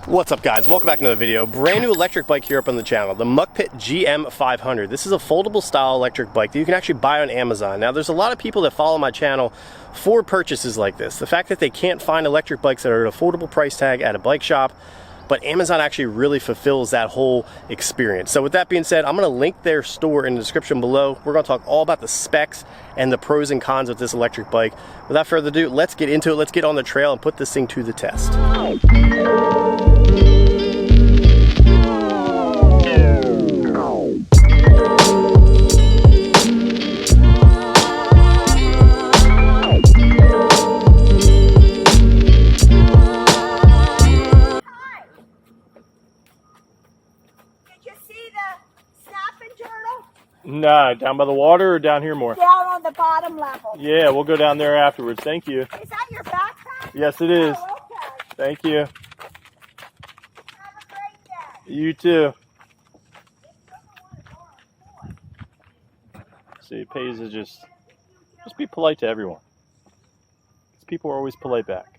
What's up guys, welcome back to another video. Brand new electric bike here up on the channel, the Muck Pit GM500. This is a foldable style electric bike that you can actually buy on Amazon. Now there's a lot of people that follow my channel for purchases like this. The fact that they can't find electric bikes that are at an affordable price tag at a bike shop, but Amazon actually really fulfills that whole experience. So with that being said, I'm gonna link their store in the description below. We're gonna talk all about the specs and the pros and cons of this electric bike. Without further ado, let's get into it. Let's get on the trail and put this thing to the test. Nah, down by the water or down here more? Down on the bottom level. Yeah, we'll go down there afterwards. Thank you. Is that your backpack? Yes, it is. Oh, okay. Thank you. Have a great day. You too. See, it pays to just be polite to everyone. Because people are always polite back.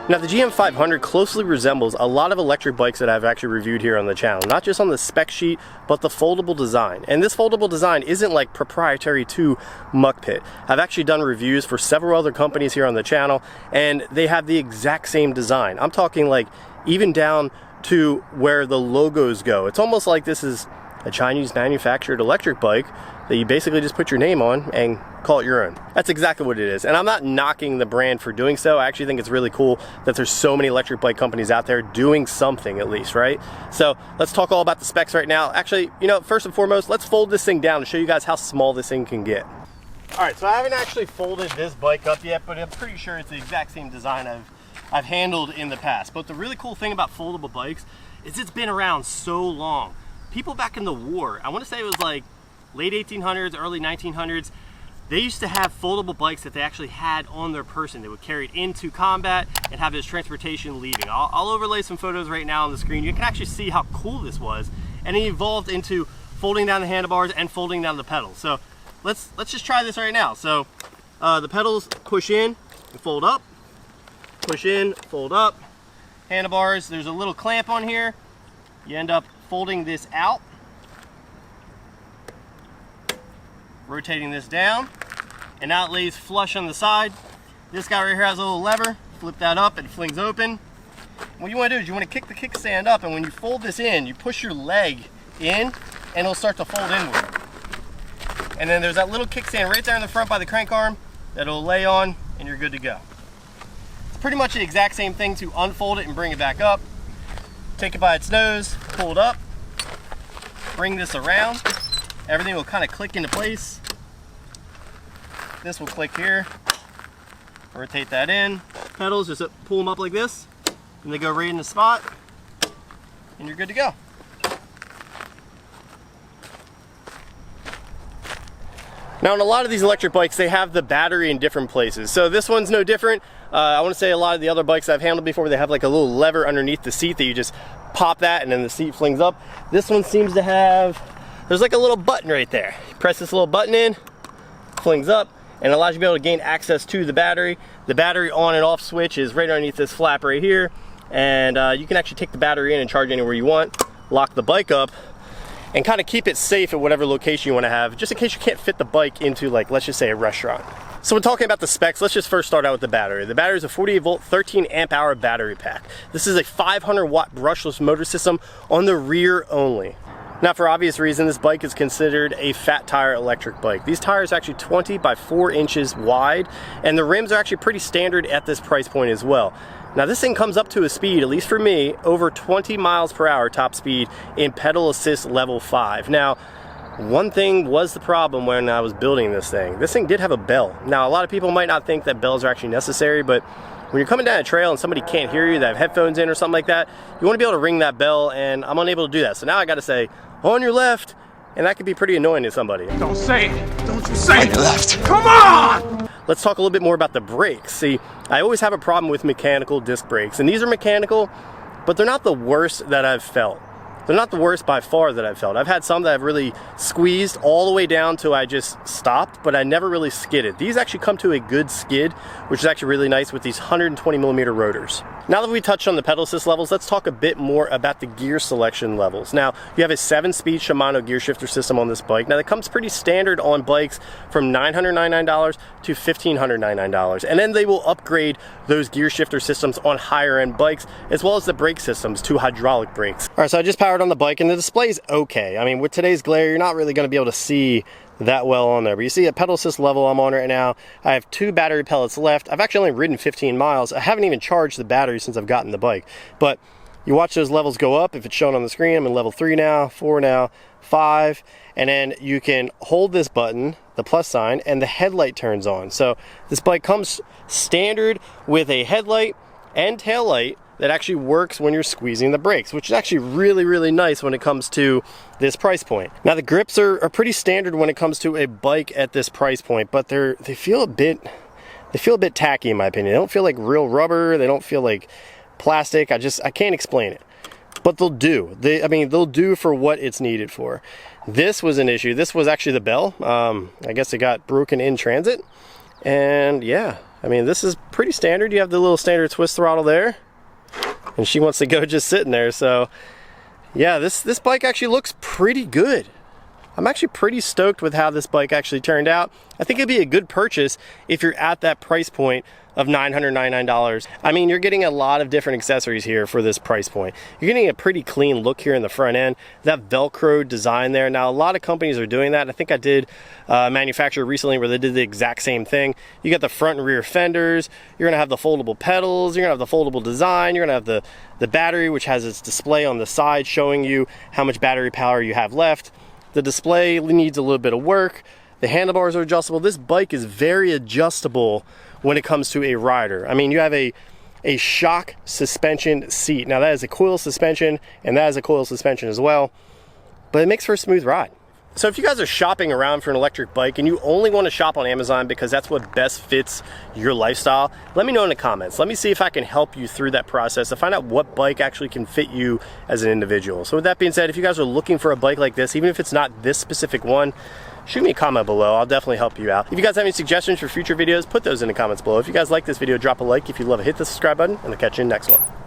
Now the GM500 closely resembles a lot of electric bikes that I've actually reviewed here on the channel, not just on the spec sheet, but the foldable design. And this foldable design isn't like proprietary to Muck Pit. I've actually done reviews for several other companies here on the channel, and they have the exact same design. I'm talking like even down to where the logos go. It's almost like this is a Chinese manufactured electric bike that you basically just put your name on and call it your own. That's exactly what it is. And I'm not knocking the brand for doing so. I actually think it's really cool that there's so many electric bike companies out there doing something at least, right? So let's talk all about the specs right now. Actually, you know, first and foremost, let's fold this thing down to show you guys how small this thing can get. All right, so I haven't actually folded this bike up yet, but I'm pretty sure it's the exact same design I've handled in the past. But the really cool thing about foldable bikes is it's been around so long. People back in the war, I want to say it was like late 1800s, early 1900s, they used to have foldable bikes that they actually had on their person. They would carry it into combat and have it as transportation leaving. I'll overlay some photos right now on the screen. You can actually see how cool this was. And it evolved into folding down the handlebars and folding down the pedals. So let's just try this right now. So the pedals push in and fold up, push in, fold up. Handlebars, there's a little clamp on here. You end up folding this out, rotating this down, and now it lays flush on the side. This guy right here has a little lever. Flip that up and it flings open. What you want to do is you want to kick the kickstand up, and when you fold this in, you push your leg in and it'll start to fold inward. And then there's that little kickstand right there in the front by the crank arm that'll lay on, and you're good to go. It's pretty much the exact same thing to unfold it and bring it back up. Take it by its nose, pull it up, bring this around. Everything will kind of click into place. This will click here. Rotate that in. Pedals, just pull them up like this, and they go right in the spot, and you're good to go. Now on a lot of these electric bikes, they have the battery in different places. So this one's no different. I want to say a lot of the other bikes I've handled before, they have like a little lever underneath the seat that you just pop that and then the seat flings up. This one seems to have, there's like a little button right there. You press this little button in, flings up, and it allows you to be able to gain access to the battery. The battery on and off switch is right underneath this flap right here. And you can actually take the battery in and charge anywhere you want, lock the bike up, and kind of keep it safe at whatever location you want to have, just in case you can't fit the bike into, like, let's just say a restaurant. So when talking about the specs, let's just first start out with the battery. The battery is a 48 volt, 13 amp hour battery pack. This is a 500 watt brushless motor system on the rear only. Now, for obvious reason, this bike is considered a fat tire electric bike. These tires are actually 20 by 4 inches wide, and the rims are actually pretty standard at this price point as well. Now this thing comes up to a speed, at least for me, over 20 miles per hour top speed in pedal assist level 5. Now, one thing was the problem when I was building this thing. This thing did have a bell. Now, a lot of people might not think that bells are actually necessary, but when you're coming down a trail and somebody can't hear you, they have headphones in or something like that, you want to be able to ring that bell, and I'm unable to do that. So now I got to say, on your left, and that could be pretty annoying to somebody. Don't say it. Don't you say it. Left. Come on! Let's talk a little bit more about the brakes. See, I always have a problem with mechanical disc brakes, and these are mechanical, but they're not the worst that I've felt. They're not the worst by far that I've felt. I've had some that I've really squeezed all the way down till I just stopped, but I never really skidded. These actually come to a good skid, which is actually really nice with these 120mm rotors. Now that we touched on the pedal assist levels, let's talk a bit more about the gear selection levels. Now, you have a 7-speed Shimano gear shifter system on this bike. Now, that comes pretty standard on bikes from $999 to $1,599. And then they will upgrade those gear shifter systems on higher end bikes, as well as the brake systems to hydraulic brakes. All right, so I just powered on the bike, and the display's okay. I mean, with today's glare, you're not really gonna be able to see that well on there, but you see at pedal assist level I'm on right now, I have 2 battery pellets left. I've actually only ridden 15 miles. I haven't even charged the battery since I've gotten the bike, but you watch those levels go up. If it's shown on the screen, I'm in level 3 now, 4 now, 5, and then you can hold this button, the plus sign, and the headlight turns on. So this bike comes standard with a headlight and tail light that actually works when you're squeezing the brakes, which is actually really, really nice when it comes to this price point. Now the grips are pretty standard when it comes to a bike at this price point, but they feel a bit tacky in my opinion. They don't feel like real rubber. They don't feel like plastic. I can't explain it, but they'll do. They'll do for what it's needed for. This was an issue. This was actually the bell. I guess it got broken in transit, and yeah, I mean, this is pretty standard. You have the little standard twist throttle there, and she wants to go just sitting there. So yeah, this bike actually looks pretty good. I'm actually pretty stoked with how this bike actually turned out. I think it'd be a good purchase if you're at that price point of $999. I mean, you're getting a lot of different accessories here for this price point. You're getting a pretty clean look here in the front end, that Velcro design there. Now, a lot of companies are doing that. I think I did a manufacturer recently where they did the exact same thing. You got the front and rear fenders, you're gonna have the foldable pedals, you're gonna have the foldable design, you're gonna have the battery, which has its display on the side showing you how much battery power you have left. The display needs a little bit of work. The handlebars are adjustable. This bike is very adjustable when it comes to a rider. I mean, you have a shock suspension seat. Now that is a coil suspension, and that is a coil suspension as well, but it makes for a smooth ride. So if you guys are shopping around for an electric bike and you only want to shop on Amazon because that's what best fits your lifestyle, let me know in the comments. Let me see if I can help you through that process to find out what bike actually can fit you as an individual. So with that being said, if you guys are looking for a bike like this, even if it's not this specific one, shoot me a comment below. I'll definitely help you out. If you guys have any suggestions for future videos, put those in the comments below. If you guys like this video, drop a like. If you love it, hit the subscribe button, and I'll catch you in the next one.